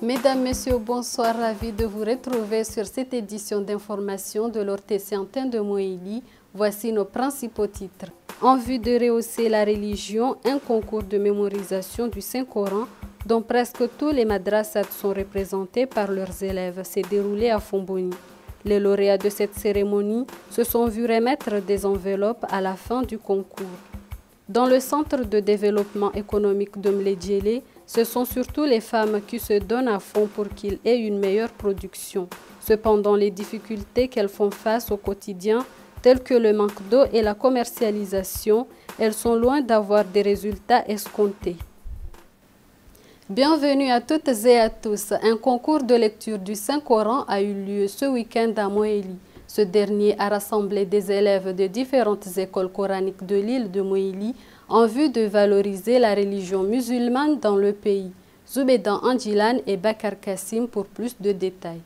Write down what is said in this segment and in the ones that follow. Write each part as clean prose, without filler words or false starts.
Mesdames, Messieurs, bonsoir, ravi de vous retrouver sur cette édition d'information de l'ORTC Antenne de Moélie. Voici nos principaux titres. En vue de rehausser la religion, un concours de mémorisation du Saint-Coran, dont presque tous les madrasats sont représentés par leurs élèves, s'est déroulé à Fomboni. Les lauréats de cette cérémonie se sont vus remettre des enveloppes à la fin du concours. Dans le centre de développement économique de Mledjele, ce sont surtout les femmes qui se donnent à fond pour qu'il ait une meilleure production. Cependant, les difficultés qu'elles font face au quotidien, telles que le manque d'eau et la commercialisation, elles sont loin d'avoir des résultats escomptés. Bienvenue à toutes et à tous. Un concours de lecture du Saint-Coran a eu lieu ce week-end à Moélie. Ce dernier a rassemblé des élèves de différentes écoles coraniques de l'île de Moélie en vue de valoriser la religion musulmane dans le pays. Zoubedan Andjilan et Bakar Kassim pour plus de détails.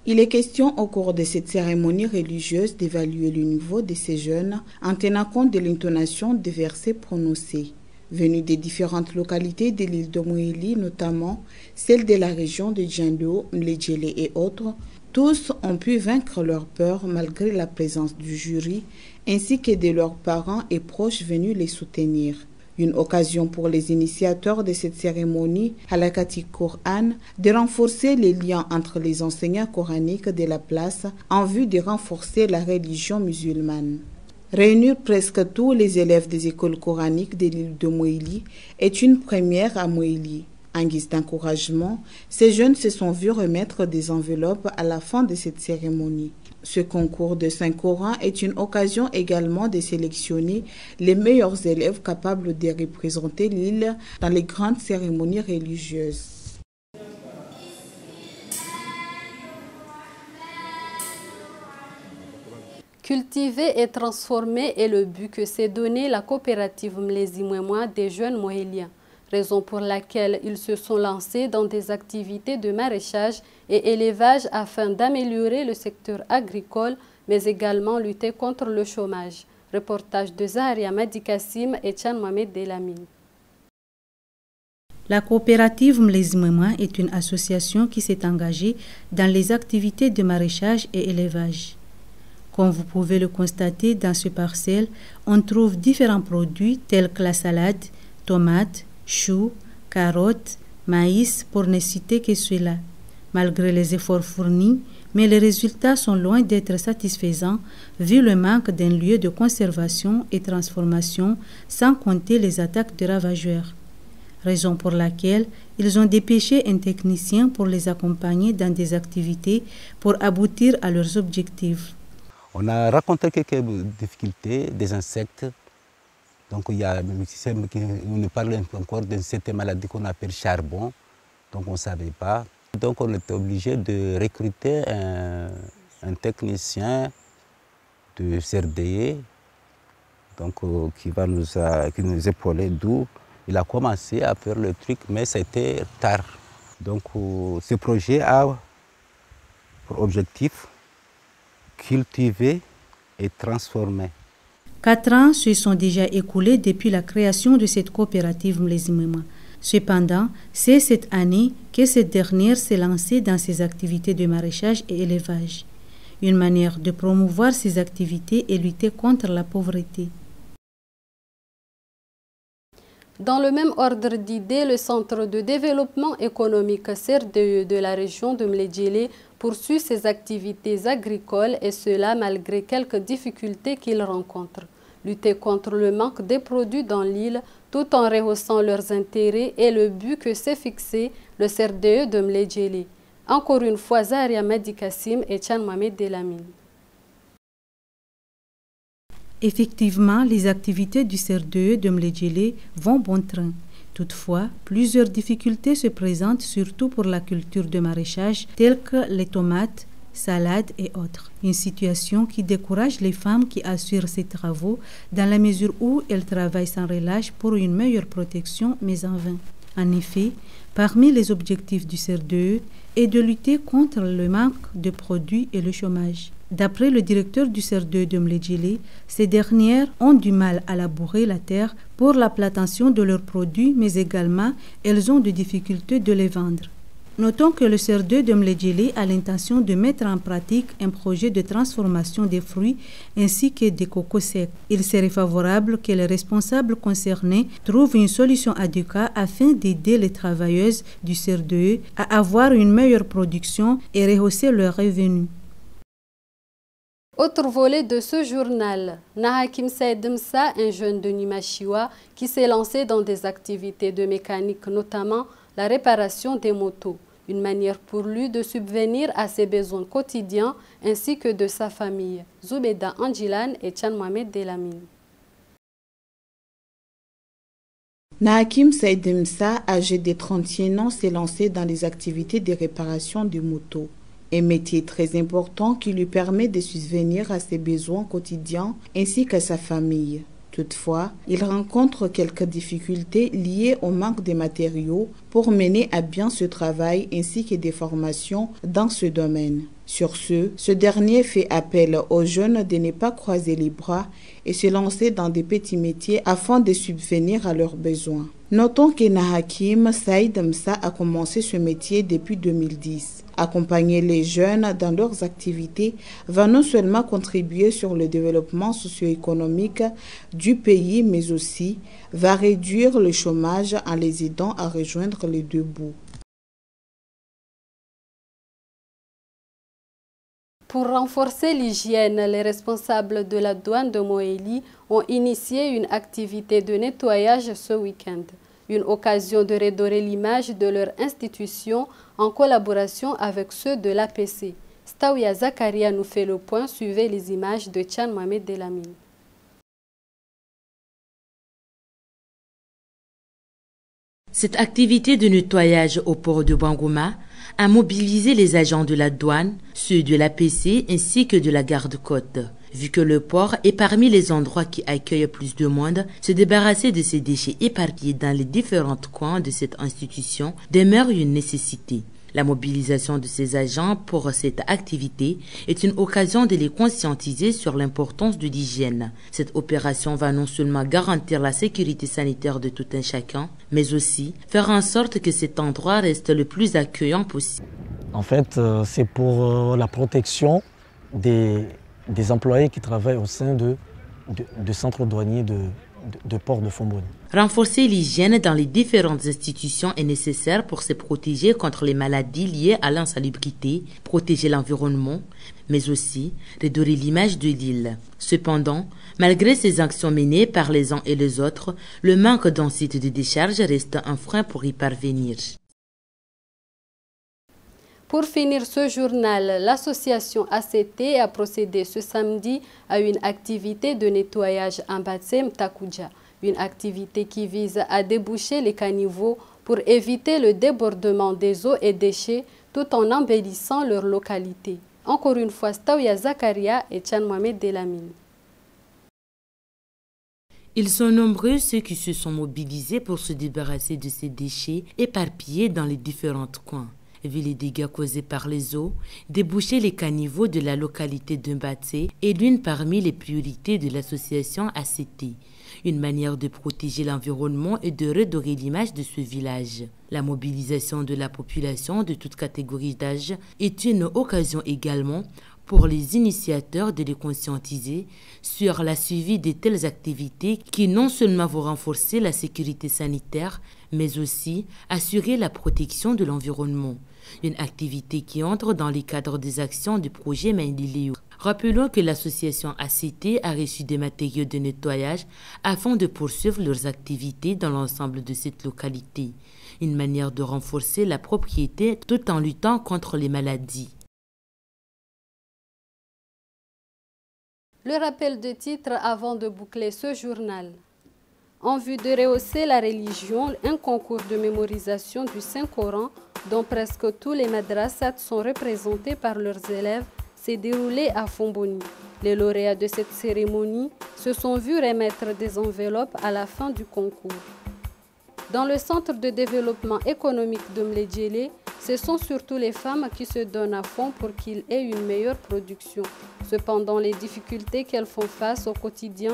Il est question au cours de cette cérémonie religieuse d'évaluer le niveau de ces jeunes en tenant compte de l'intonation des versets prononcés. Venus des différentes localités de l'île de Moélie, notamment celles de la région de Djando, Mledjele et autres, tous ont pu vaincre leur peur malgré la présence du jury ainsi que de leurs parents et proches venus les soutenir. Une occasion pour les initiateurs de cette cérémonie, Halakati Coran, de renforcer les liens entre les enseignants coraniques de la place en vue de renforcer la religion musulmane. Réunir presque tous les élèves des écoles coraniques de l'île de Moélie est une première à Moélie. En guise d'encouragement, ces jeunes se sont vus remettre des enveloppes à la fin de cette cérémonie. Ce concours de Saint-Coran est une occasion également de sélectionner les meilleurs élèves capables de représenter l'île dans les grandes cérémonies religieuses. Cultiver et transformer est le but que s'est donné la coopérative Mlezi-Mouémois des jeunes moéliens, raison pour laquelle ils se sont lancés dans des activités de maraîchage et élevage afin d'améliorer le secteur agricole, mais également lutter contre le chômage. Reportage de Zaharia Madi Kassim et Tchan Mohamed Delamine. La coopérative Mlezi-Mouémois est une association qui s'est engagée dans les activités de maraîchage et élevage. Comme vous pouvez le constater dans ce parcelle, on trouve différents produits tels que la salade, tomates, choux, carottes, maïs, pour ne citer que cela. Malgré les efforts fournis, mais les résultats sont loin d'être satisfaisants vu le manque d'un lieu de conservation et transformation, sans compter les attaques de ravageurs. Raison pour laquelle ils ont dépêché un technicien pour les accompagner dans des activités pour aboutir à leurs objectifs. On a rencontré quelques difficultés, des insectes. Donc il y a même système qui nous parle encore d'une certaine maladie qu'on appelle charbon. Donc on ne savait pas. Donc on était obligé de recruter un technicien de CRDE donc, qui nous épauler, d'où il a commencé à faire le truc, mais c'était tard. Donc ce projet a pour objectif cultiver et transformer. 4 ans se sont déjà écoulés depuis la création de cette coopérative Mlezi-Mouémois. Cependant, c'est cette année que cette dernière s'est lancée dans ses activités de maraîchage et élevage. Une manière de promouvoir ces activités et lutter contre la pauvreté. Dans le même ordre d'idées, le Centre de développement économique CRDE de la région de Mledjele poursuit ses activités agricoles et cela malgré quelques difficultés qu'il rencontre. Lutter contre le manque des produits dans l'île tout en rehaussant leurs intérêts est le but que s'est fixé le CRDE de Mledjele. Encore une fois, Zaharia Madi Kassim et Tchan Mohamed Delamine. Effectivement, les activités du CRDE de Mledjele vont bon train. Toutefois, plusieurs difficultés se présentent surtout pour la culture de maraîchage telles que les tomates, salades et autres. Une situation qui décourage les femmes qui assurent ces travaux dans la mesure où elles travaillent sans relâche pour une meilleure protection, mais en vain. En effet, parmi les objectifs du CRDE est de lutter contre le manque de produits et le chômage. D'après le directeur du CER2 de Mledjili, ces dernières ont du mal à labourer la terre pour la plantation de leurs produits, mais également elles ont des difficultés de les vendre. Notons que le CER2 de Mledjili a l'intention de mettre en pratique un projet de transformation des fruits ainsi que des cocos secs. Il serait favorable que les responsables concernés trouvent une solution adéquate afin d'aider les travailleuses du CER2 à avoir une meilleure production et rehausser leurs revenus. Autre volet de ce journal, Nahakim Saïd Msa, un jeune de Nimashiwa qui s'est lancé dans des activités de mécanique, notamment la réparation des motos, une manière pour lui de subvenir à ses besoins quotidiens ainsi que de sa famille. Zoubeda Anjilan et Tchan Mohamed Delamine. Nahakim Saïd Msa, âgé de 31 ans, s'est lancé dans les activités de réparation de motos. Un métier très important qui lui permet de subvenir à ses besoins quotidiens ainsi qu'à sa famille. Toutefois, il rencontre quelques difficultés liées au manque de matériaux pour mener à bien ce travail ainsi que des formations dans ce domaine. Sur ce dernier fait appel aux jeunes de ne pas croiser les bras et se lancer dans des petits métiers afin de subvenir à leurs besoins. Notons que Nahakim Saïd Msa a commencé ce métier depuis 2010. Accompagner les jeunes dans leurs activités va non seulement contribuer sur le développement socio-économique du pays, mais aussi va réduire le chômage en les aidant à rejoindre les deux bouts. Pour renforcer l'hygiène, les responsables de la douane de Moélie ont initié une activité de nettoyage ce week-end. Une occasion de redorer l'image de leur institution en collaboration avec ceux de l'APC. Staouya Zakaria nous fait le point. Suivez les images de Tchan Mohamed Delamine. Cette activité de nettoyage au port de Bangouma a mobilisé les agents de la douane, ceux de l'APC ainsi que de la garde-côte. Vu que le port est parmi les endroits qui accueillent plus de monde, se débarrasser de ces déchets éparpillés dans les différents coins de cette institution demeure une nécessité. La mobilisation de ces agents pour cette activité est une occasion de les conscientiser sur l'importance de l'hygiène. Cette opération va non seulement garantir la sécurité sanitaire de tout un chacun, mais aussi faire en sorte que cet endroit reste le plus accueillant possible. En fait, c'est pour la protection des employés qui travaillent au sein de centres douaniers de port de Fomboni. Renforcer l'hygiène dans les différentes institutions est nécessaire pour se protéger contre les maladies liées à l'insalubrité, protéger l'environnement, mais aussi redorer l'image de l'île. Cependant, malgré ces actions menées par les uns et les autres, le manque d'un site de décharge reste un frein pour y parvenir. Pour finir ce journal, l'association ACT a procédé ce samedi à une activité de nettoyage en Batsem Takouja, une activité qui vise à déboucher les caniveaux pour éviter le débordement des eaux et déchets tout en embellissant leur localité. Encore une fois, Staouya Zakaria et Tchan Mohamed Delamine. Ils sont nombreux ceux qui se sont mobilisés pour se débarrasser de ces déchets éparpillés dans les différents coins. Vu les dégâts causés par les eaux, déboucher les caniveaux de la localité de Mbatsé est l'une parmi les priorités de l'association ACT, une manière de protéger l'environnement et de redorer l'image de ce village. La mobilisation de la population de toute catégorie d'âge est une occasion également pour les initiateurs de les conscientiser sur la suivi de telles activités qui non seulement vont renforcer la sécurité sanitaire, mais aussi assurer la protection de l'environnement. Une activité qui entre dans les cadres des actions du projet Maindilio. Rappelons que l'association ACT a reçu des matériaux de nettoyage afin de poursuivre leurs activités dans l'ensemble de cette localité. Une manière de renforcer la propriété tout en luttant contre les maladies. Le rappel de titres avant de boucler ce journal. En vue de rehausser la religion, un concours de mémorisation du Saint-Coran, dont presque tous les madrasats sont représentés par leurs élèves, s'est déroulé à Fomboni. Les lauréats de cette cérémonie se sont vus remettre des enveloppes à la fin du concours. Dans le centre de développement économique de Mledjili, ce sont surtout les femmes qui se donnent à fond pour qu'il ait une meilleure production. Cependant, les difficultés qu'elles font face au quotidien,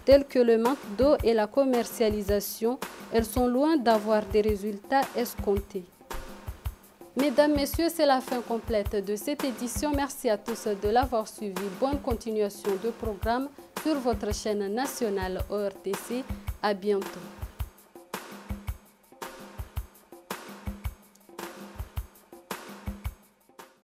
telles que le manque d'eau et la commercialisation, elles sont loin d'avoir des résultats escomptés. Mesdames, Messieurs, c'est la fin complète de cette édition. Merci à tous de l'avoir suivi. Bonne continuation de programme sur votre chaîne nationale ORTC. À bientôt.